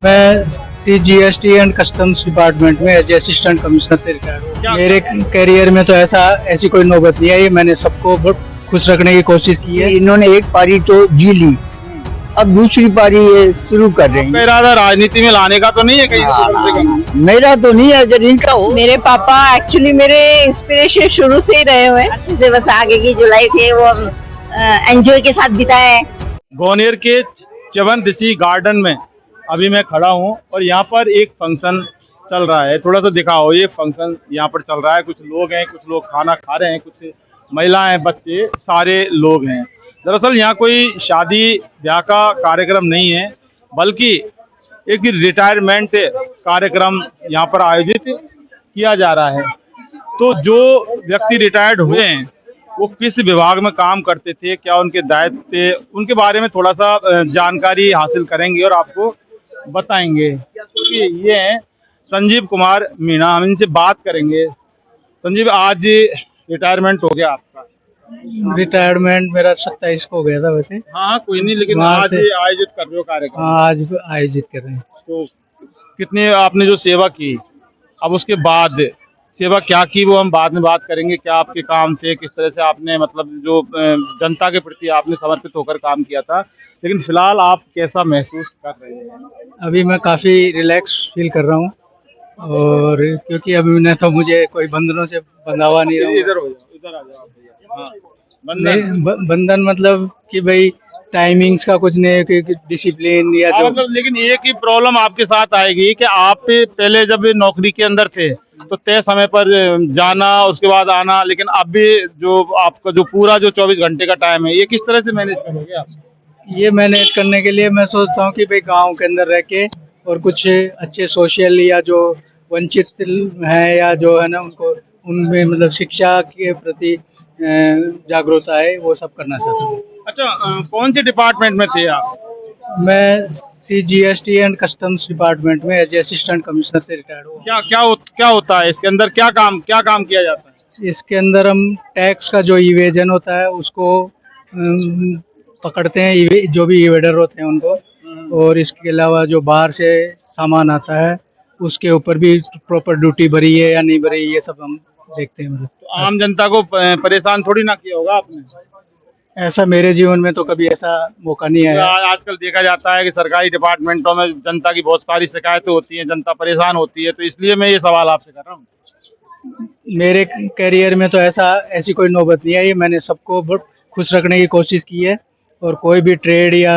मैं CGST and customs department में as assistant commissioner से रिटायर हूँ। मेरे करियर में तो ऐसी कोई नौबत नहीं आई। मैंने सबको बहुत खुश रखने की कोशिश की है। इन्होंने एक पारी तो जी ली, अब दूसरी पारी ये शुरू कर रहे आपका हैं। इरादा राजनीति में लाने का तो नहीं है कहीं कम से कम? मेरा तो नहीं है, अगर इनका हो। मेरे पापा एक्चुअली मेरे इंस्पिरेशन शुरू से ही रहे हुए हैं। अच्छे से बस आगे की जो लाइफ है वो हम एंजॉय के साथ बिताए। ग्वालियर के च्यवनदेसी गार्डन में अभी मैं खड़ा हूँ और यहाँ पर एक फंक्शन चल रहा है। थोड़ा सा दिखाओ, ये फंक्शन यहाँ पर चल रहा है। कुछ लोग हैं, कुछ लोग खाना खा रहे हैं, कुछ महिलाएं, बच्चे, सारे लोग हैं। दरअसल यहाँ कोई शादी ब्याह का कार्यक्रम नहीं है, बल्कि एक रिटायरमेंट कार्यक्रम यहाँ पर आयोजित किया जा रहा है। तो जो व्यक्ति रिटायर्ड हुए हैं वो किस विभाग में काम करते थे, क्या उनके दायित्व थे, उनके बारे में थोड़ा सा जानकारी हासिल करेंगे और आपको बताएंगे। तो ये हैं संजीव कुमार मीणा, हम इनसे बात करेंगे। संजीव, आज रिटायरमेंट हो गया आपका? रिटायरमेंट मेरा 27 को हो गया था वैसे। हाँ कोई नहीं, लेकिन वहाँ आज से आयोजित कर रहे हो कार्यक्रम? हाँ, आज आयोजित कर रहे हैं। तो कितने आपने जो सेवा की, अब उसके बाद सेवा क्या की वो हम बाद में बात करेंगे। क्या आपके काम थे, किस तरह से आपने मतलब जो जनता के प्रति आपने समर्पित होकर काम किया था, लेकिन फिलहाल आप कैसा महसूस कर रहे हैं? अभी मैं काफ़ी रिलैक्स फील कर रहा हूँ, और क्योंकि अभी मैं तो मुझे कोई बंधनों से बंधा हुआ नहीं रहा। इधर हो जाओ, इधर आ जाओ भैया। हाँ, बंधन बंधन मतलब कि भाई टाइमिंग्स का कुछ नहीं है, कि डिसिप्लिन या हाँ, जो मतलब लेकिन एक ही प्रॉब्लम आपके साथ आएगी कि आप पहले जब नौकरी के अंदर थे तो तय समय पर जाना, उसके बाद आना, लेकिन अब भी जो आपका जो पूरा जो 24 घंटे का टाइम है, ये किस तरह से मैनेज करोगे आप? ये मैनेज करने के लिए मैं सोचता हूँ कि भाई गांव के अंदर रह के और कुछ अच्छे सोशल या जो वंचित हैं या जो है ना, उनको उनमें मतलब शिक्षा के प्रति जागरूकता है, वो सब करना चाहता हूँ। अच्छा, कौन से डिपार्टमेंट में थे आप? मैं CGST एंड कस्टम्स डिपार्टमेंट में एज असिस्टेंट कमिश्नर से रिटायर हूँ। क्या होता है इसके अंदर, क्या काम किया जाता है? इसके अंदर हम टैक्स का जो इवेजन होता है उसको पकड़ते हैं, जो भी इवेडर होते हैं उनको, और इसके अलावा जो बाहर से सामान आता है उसके ऊपर भी प्रॉपर ड्यूटी भरी है या नहीं भरी, ये सब हम देखते हैं। मतलब तो आम जनता को परेशान थोड़ी ना किया होगा आपने? ऐसा मेरे जीवन में तो कभी ऐसा मौका नहीं आया। आजकल देखा जाता है कि सरकारी डिपार्टमेंटों में जनता की बहुत सारी शिकायतें होती हैं, जनता परेशान होती है, तो इसलिए मैं ये सवाल आपसे कर रहा हूँ। मेरे करियर में तो ऐसी कोई नौबत नहीं आई। मैंने सबको बहुत खुश रखने की कोशिश की है, और कोई भी ट्रेड या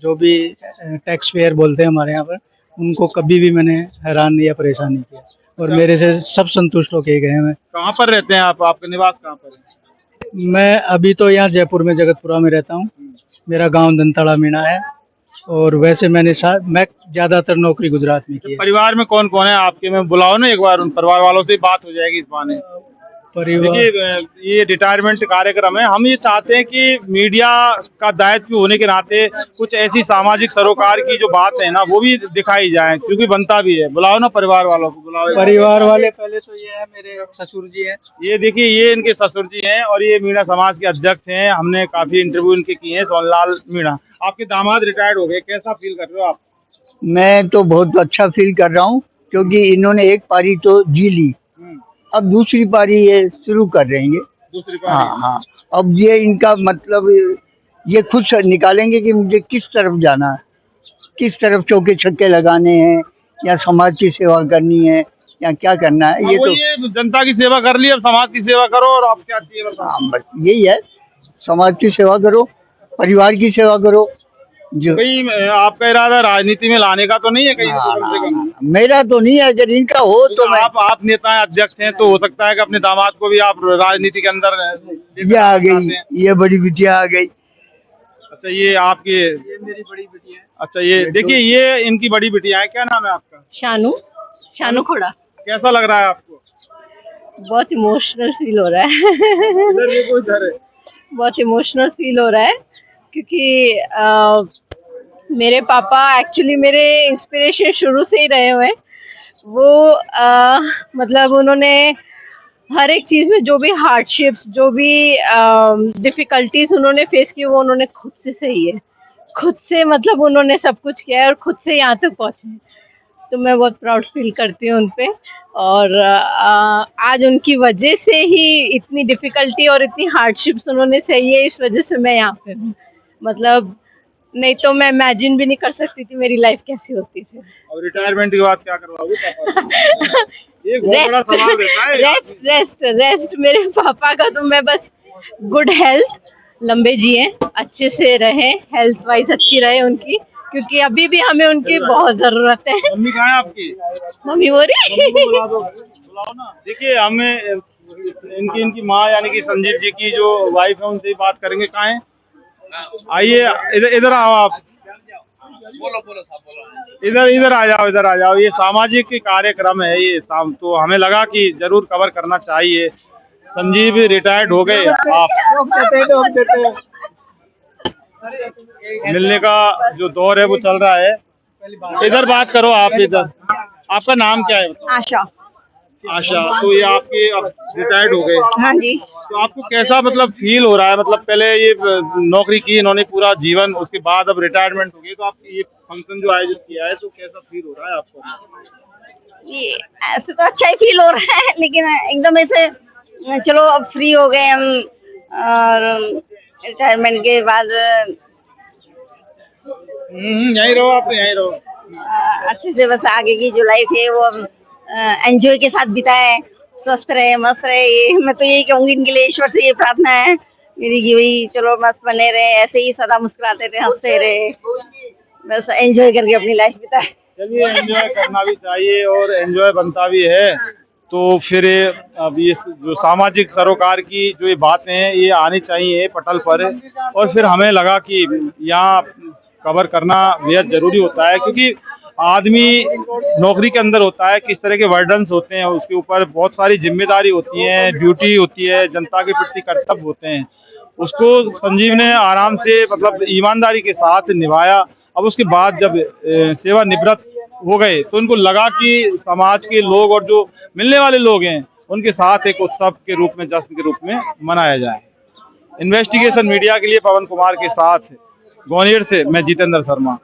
जो भी टैक्स पेयर बोलते हैं हमारे यहाँ पर, उनको कभी भी मैंने हैरान या परेशान नहीं किया, और मेरे से सब संतुष्ट होके गए हैं। कहाँ पर रहते हैं आप, आपका निवास कहाँ पर है? मैं अभी तो यहाँ जयपुर में जगतपुरा में रहता हूँ। मेरा गांव दंताड़ा मीणा है, और वैसे मैं ज़्यादातर नौकरी गुजरात में की है। परिवार में कौन कौन है आपके? मैं बुलाओ ना एक बार, उन परिवार वालों से बात हो जाएगी इस बहाने। परिवार देखिए, ये रिटायरमेंट कार्यक्रम है। हम ये चाहते हैं कि मीडिया का दायित्व होने के नाते कुछ ऐसी सामाजिक सरोकार की जो बात है ना वो भी दिखाई जाए, क्योंकि बनता भी है। बुलाओ ना परिवार वालों को, बुलाओ। परिवार वाले पहले तो ये है, मेरे ससुर जी हैं। ये देखिए, ये इनके ससुर जी हैं और ये मीणा समाज के अध्यक्ष हैं। हमने काफी इंटरव्यू इनके किए हैं। सोनलाल मीणा, आपके दामाद रिटायर्ड हो गए, कैसा फील कर रहे हो आप? मैं तो बहुत अच्छा फील कर रहा हूँ, क्योंकि इन्होंने एक पारी तो जी ली, अब दूसरी पारी ये शुरू कर रहे हैं। दूसरी हाँ पारी? हाँ, अब ये इनका मतलब ये खुद से निकालेंगे कि मुझे किस तरफ जाना है, किस तरफ चौके छक्के लगाने हैं, या समाज की सेवा करनी है, या क्या करना है। ये तो ये जनता की सेवा कर ली, अब समाज की सेवा करो। और आप क्या चाहिए बताओ? हाँ, बस यही है, समाज की सेवा करो, परिवार की सेवा करो। जो कहीं आपका इरादा राजनीति में लाने का तो नहीं है कहीं कम से कम? मेरा तो नहीं है, अगर इनका हो तो मैं। आप नेता हैं, अध्यक्ष हैं, तो हो सकता है कि अपने दामाद को भी आप राजनीति के अंदर ये आ गई, ये बड़ी बिटिया आ गई। अच्छा, ये आपकी, ये मेरी बड़ी बिटिया है। अच्छा, ये देखिए, ये इनकी बड़ी बिटिया है। क्या नाम है आपका? शानू खोड़ा। कैसा लग रहा है आपको? बहुत इमोशनल फील हो रहा है। इधर ये कोई इधर है। बहुत इमोशनल फील हो रहा है, क्योंकि मेरे पापा एक्चुअली मेरे इंस्पिरेशन शुरू से ही रहे हुए हैं। वो मतलब उन्होंने हर एक चीज़ में जो भी हार्डशिप्स, जो भी डिफ़िकल्टीज उन्होंने फेस की, वो उन्होंने खुद से सही है, खुद से मतलब उन्होंने सब कुछ किया है और खुद से यहाँ तक पहुँचे हैं। तो मैं बहुत प्राउड फील करती हूँ उन पे। और आज उनकी वजह से ही इतनी डिफ़िकल्टी और इतनी हार्डशिप्स उन्होंने सही है, इस वजह से मैं यहाँ पे हूँ। मतलब नहीं तो मैं इमेजिन भी नहीं कर सकती थी मेरी लाइफ कैसी होती फिर। अब रिटायरमेंट के बाद क्या करवाओगे पापा से? ये बहुत बड़ा सवाल रहता है। रेस्ट मेरे पापा का तो मैं बस गुड हेल्थ, लंबे जिए, अच्छे से रहे, हेल्थ वाइज अच्छी रहे उनकी, क्योंकि अभी भी हमें उनकी बहुत जरूरत है। मम्मी कहाँ है आपकी? मम्मी बोल रही बुला दो, बुलाओ ना। देखिए हमें इनकी माँ यानी कि संजीव जी की जो वाइफ है उनसे बात करेंगे। कहाँ है? आइए इधर आओ आप। इधर आ जाओ, इधर आ जाओ। ये सामाजिक कार्यक्रम है ये, तो हमें लगा कि जरूर कवर करना चाहिए। संजीव रिटायर्ड हो गए, आप मिलने का जो दौर है वो चल रहा है। इधर बात करो आप, इधर। आपका नाम क्या है? आशा। आशा। तो ये आपके अब रिटायर्ड हो गए, हाँ जी। तो आपको कैसा मतलब फील हो रहा है? मतलब पहले ये नौकरी की इन्होंने पूरा जीवन, उसके बाद अब रिटायरमेंट हो गई, तो आप ये फंक्शन जो आयोजित किया है तो कैसा फील हो रहा है आपको? ये ऐसे तो अच्छा ही फील हो रहा है, लेकिन एकदम ऐसे चलो अब फ्री हो गए हम, और रिटायरमेंट के बाद यहीं रहो आप, यहीं रहो। अच्छे से बस आगे की जो लाइफ है वो एंजॉय के साथ बिताए, स्वस्थ रहे, मस्त रहे। ये मैं तो यही कहूंगी इनके लिए, ईश्वर से ये प्रार्थना है मेरी कि वही चलो मस्त बने रहे, ऐसे ही सदा मुस्कुराते रहे, हंसते रहे, बस एंजॉय करके अपनी लाइफ बिताए। चलिए, एंजॉय करना भी चाहिए और एंजॉय बनता भी है। तो फिर अब ये जो सामाजिक सरोकार की जो ये बातें हैं ये आनी चाहिए पटल पर, और फिर हमें लगा कि यहाँ कवर करना बेहद जरूरी होता है, क्योंकि आदमी नौकरी के अंदर होता है, किस तरह के वर्डन्स होते हैं, उसके ऊपर बहुत सारी जिम्मेदारी होती है, ड्यूटी होती है, जनता के प्रति कर्तव्य होते हैं। उसको संजीव ने आराम से मतलब ईमानदारी के साथ निभाया। अब उसके बाद जब सेवानिवृत्त हो गए तो उनको लगा कि समाज के लोग और जो मिलने वाले लोग हैं उनके साथ एक उत्सव के रूप में, जश्न के रूप में मनाया जाए। इन्वेस्टिगेशन मीडिया के लिए पवन कुमार के साथ ग्वालियर से मैं जितेंद्र शर्मा।